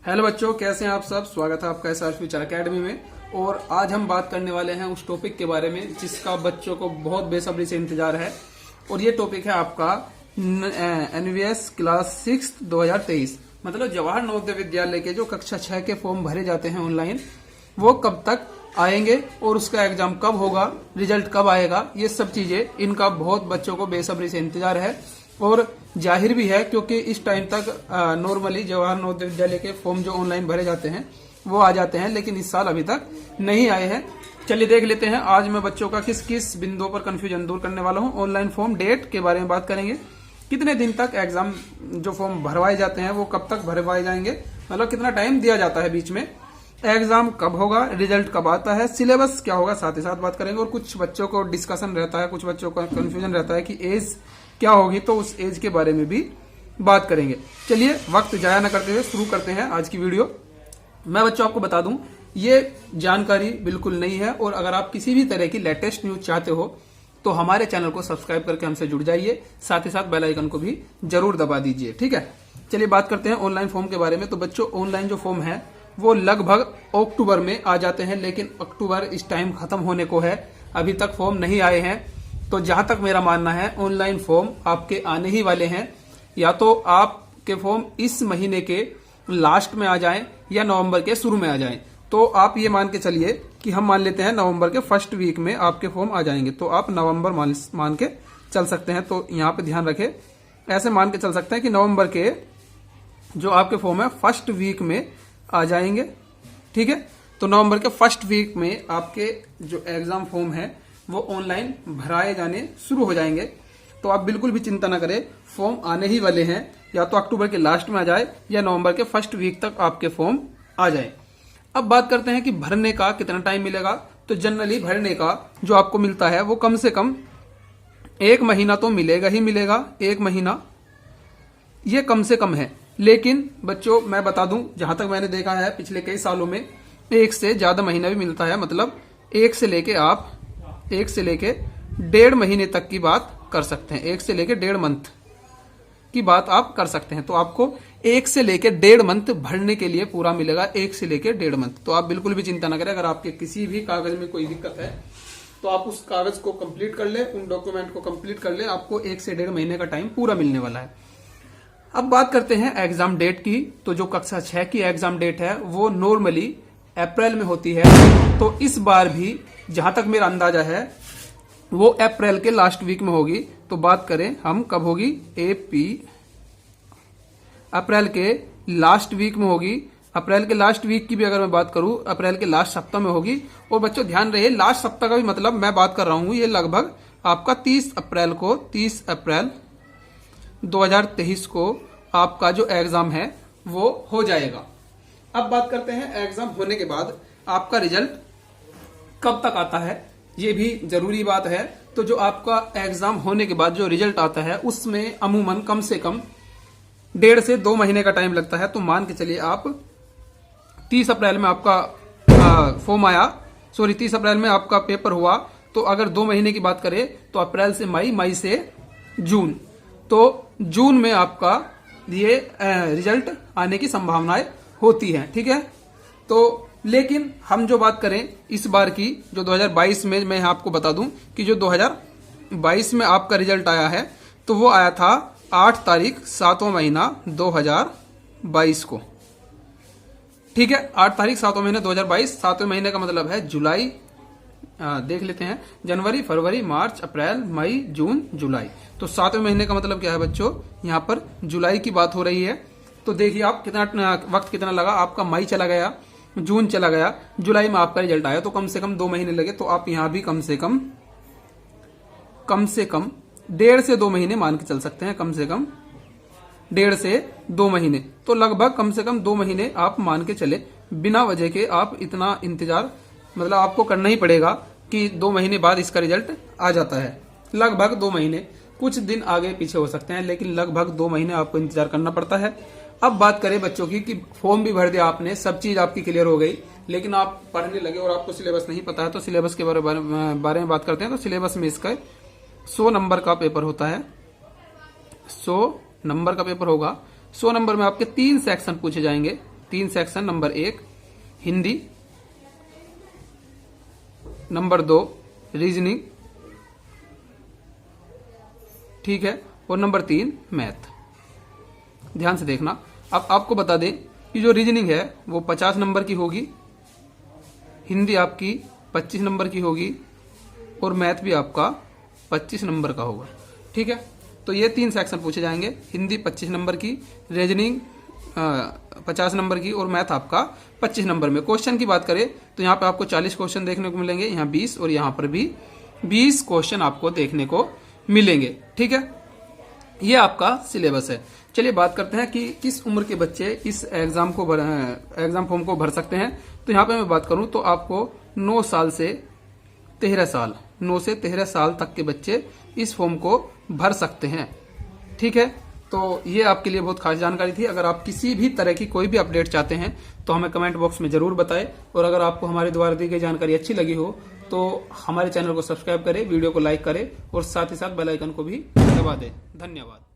Hello बच्चों, कैसे हैं आप सब। स्वागत है आपका एसआर फ्यूचर एकेडमी में। और आज हम बात करने वाले हैं उस टॉपिक के बारे में जिसका बच्चों को बहुत बेसब्री से इंतजार है। और ये टॉपिक है आपका एनवीएस क्लास 6 2023, मतलब जवाहर नवोदय विद्यालय के जो कक्षा 6 के फॉर्म भरे जाते हैं ऑनलाइन, वो कब तक आएंगे और उसका एग्जाम कब होगा, रिजल्ट कब आएगा, ये सब चीजें इनका बहुत बच्चों को बेसब्री से इंतजार है। और जाहिर भी है क्योंकि इस टाइम तक नॉर्मली जवाहर नवोदय विद्यालय के फॉर्म जो ऑनलाइन भरे जाते हैं वो आ जाते हैं, लेकिन इस साल अभी तक नहीं आए हैं। चलिए देख लेते हैं आज मैं बच्चों का किस किस बिंदुओं पर कंफ्यूजन दूर करने वाला हूं। ऑनलाइन फॉर्म डेट के बारे में बात करेंगे, कितने दिन तक एग्जाम जो फॉर्म भरवाए जाते हैं वो कब तक भरवाए जाएंगे, मतलब कितना टाइम दिया जाता है बीच में, एग्जाम कब होगा, रिजल्ट कब आता है, सिलेबस क्या होगा, साथ ही साथ बात करेंगे। और कुछ बच्चों को डिस्कशन रहता है, कुछ बच्चों का कंफ्यूजन रहता है कि एज क्या होगी, तो उस एज के बारे में भी बात करेंगे। चलिए वक्त जाया न करते हुए शुरू करते हैं आज की वीडियो। मैं बच्चों आपको बता दूं, ये जानकारी बिल्कुल नहीं है और अगर आप किसी भी तरह की लेटेस्ट न्यूज चाहते हो तो हमारे चैनल को सब्सक्राइब करके हमसे जुड़ जाइए, साथ ही साथ बेल आइकन को भी जरूर दबा दीजिए, ठीक है। चलिए बात करते हैं ऑनलाइन फॉर्म के बारे में। तो बच्चों ऑनलाइन जो फॉर्म है वो लगभग अक्टूबर में आ जाते हैं, लेकिन अक्टूबर इस टाइम खत्म होने को है, अभी तक फॉर्म नहीं आए हैं। तो जहां तक मेरा मानना है ऑनलाइन फॉर्म आपके आने ही वाले हैं, या तो आपके फॉर्म इस महीने के लास्ट में आ जाएं या नवंबर के शुरू में आ जाएं। तो आप ये मान के चलिए कि हम मान लेते हैं नवंबर के फर्स्ट वीक में आपके फॉर्म आ जाएंगे, तो आप नवंबर मान के चल सकते हैं। तो यहाँ पे ध्यान रखें, ऐसे मान के चल सकते हैं कि नवंबर के जो आपके फॉर्म है फर्स्ट वीक में आ जाएंगे, ठीक है। तो नवंबर के फर्स्ट वीक में आपके जो एग्जाम फॉर्म है वो ऑनलाइन भराए जाने शुरू हो जाएंगे। तो आप बिल्कुल भी चिंता ना करें, फॉर्म आने ही वाले हैं, या तो अक्टूबर के लास्ट में आ जाए या नवंबर के फर्स्ट वीक तक आपके फॉर्म आ जाए। अब बात करते हैं कि भरने का कितना टाइम मिलेगा। तो जनरली भरने का जो आपको मिलता है वो कम से कम 1 महीना तो मिलेगा ही मिलेगा। 1 महीना ये कम से कम है, लेकिन बच्चों मैं बता दूं, जहां तक मैंने देखा है पिछले कई सालों में 1 से ज्यादा महीना भी मिलता है, मतलब 1 से लेके 1.5 महीने तक की बात कर सकते हैं। 1 से लेके 1.5 मंथ की बात आप कर सकते हैं। तो आपको 1 से लेके 1.5 मंथ भरने के लिए पूरा मिलेगा, 1 से लेके 1.5 मंथ। तो आप बिल्कुल भी चिंता ना करें, अगर आपके किसी भी कागज में कोई दिक्कत है तो आप उस कागज को कंप्लीट कर ले, उन डॉक्यूमेंट को कंप्लीट कर ले, आपको 1 से 1.5 महीने का टाइम पूरा मिलने वाला है। अब बात करते हैं एग्जाम डेट की। तो जो कक्षा 6 की एग्जाम डेट है वो नॉर्मली अप्रैल में होती है। तो इस बार भी जहां तक मेरा अंदाजा है वो अप्रैल के लास्ट वीक में होगी। तो बात करें हम कब होगी, अप्रैल के लास्ट वीक में होगी। अप्रैल के लास्ट वीक की भी अगर मैं बात करूं, अप्रैल के लास्ट सप्ताह में होगी। और बच्चों ध्यान रहे, लास्ट सप्ताह का भी मतलब मैं बात कर रहा हूं ये लगभग आपका 30 अप्रैल 2023 को आपका जो एग्जाम है वो हो जाएगा। अब बात करते हैं एग्जाम होने के बाद आपका रिजल्ट कब तक आता है, ये भी जरूरी बात है। तो जो आपका एग्जाम होने के बाद जो रिजल्ट आता है उसमें अमूमन कम से कम 1.5 से 2 महीने का टाइम लगता है। तो मान के चलिए आप 30 अप्रैल में आपका फॉर्म आया, 30 अप्रैल में आपका पेपर हुआ, तो अगर 2 महीने की बात करें तो अप्रैल से मई से जून, तो जून में आपका ये रिजल्ट आने की संभावनाएं होती हैं, ठीक है। तो लेकिन हम जो बात करें इस बार की जो 2022 में, मैं आपको बता दूं कि जो 2022 में आपका रिजल्ट आया है तो वो आया था 8 तारीख 7वां महीना 2022 को, ठीक है। 8 तारीख 7वां महीना 2022, 7वें महीने का मतलब है जुलाई। देख लेते हैं, जनवरी, फरवरी, मार्च, अप्रैल, मई, जून, जुलाई। तो 7वें महीने का मतलब क्या है बच्चों, यहाँ पर जुलाई की बात हो रही है। तो देखिए आप कितना वक्त कितना लगा, आपका मई चला गया, जून चला गया, जुलाई में आपका रिजल्ट आया, तो कम से कम 2 महीने लगे। तो आप यहां भी कम से कम 1.5 से 2 महीने मान के चल सकते हैं, कम से कम 1.5 से 2 महीने। तो लगभग कम से कम 2 महीने आप मान के चले, बिना वजह के आप इतना इंतजार मतलब आपको करना ही पड़ेगा कि 2 महीने बाद इसका रिजल्ट आ जाता है। लगभग 2 महीने, कुछ दिन आगे पीछे हो सकते हैं, लेकिन लगभग 2 महीने आपको इंतजार करना पड़ता है। अब बात करें बच्चों की कि फॉर्म भी भर दिया आपने, सब चीज आपकी क्लियर हो गई, लेकिन आप पढ़ने लगे और आपको सिलेबस नहीं पता है। तो सिलेबस के बारे में बात करते हैं। तो सिलेबस में इसका 100 नंबर का पेपर होता है, 100 नंबर का पेपर होगा। 100 नंबर में आपके 3 सेक्शन पूछे जाएंगे, 3 section. Number 1 Hindi, number 2 reasoning, ठीक है, और नंबर 3 मैथ। ध्यान से देखना। अब आपको बता दें कि जो रीजनिंग है वो 50 नंबर की होगी, हिंदी आपकी 25 नंबर की होगी और मैथ भी आपका 25 नंबर का होगा, ठीक है। तो ये 3 सेक्शन पूछे जाएंगे, हिंदी 25 नंबर की, रीजनिंग 50 नंबर की और मैथ आपका 25 नंबर में। क्वेश्चन की बात करें तो यहाँ पे आपको 40 क्वेश्चन देखने को मिलेंगे, यहाँ 20 और यहाँ पर भी 20 क्वेश्चन आपको देखने को मिलेंगे, ठीक है। ये आपका सिलेबस है। चलिए बात करते हैं कि किस उम्र के बच्चे इस एग्जाम फॉर्म को भर सकते हैं। तो यहाँ पे मैं बात करूं तो आपको 9 साल से 13 साल 9 से 13 साल तक के बच्चे इस फॉर्म को भर सकते हैं, ठीक है। तो ये आपके लिए बहुत खास जानकारी थी। अगर आप किसी भी तरह की कोई भी अपडेट चाहते हैं तो हमें कमेंट बॉक्स में जरूर बताएं, और अगर आपको हमारे द्वारा दी गई जानकारी अच्छी लगी हो तो हमारे चैनल को सब्सक्राइब करें, वीडियो को लाइक करें और साथ ही साथ बेल आइकन को भी दबा दें। धन्यवाद।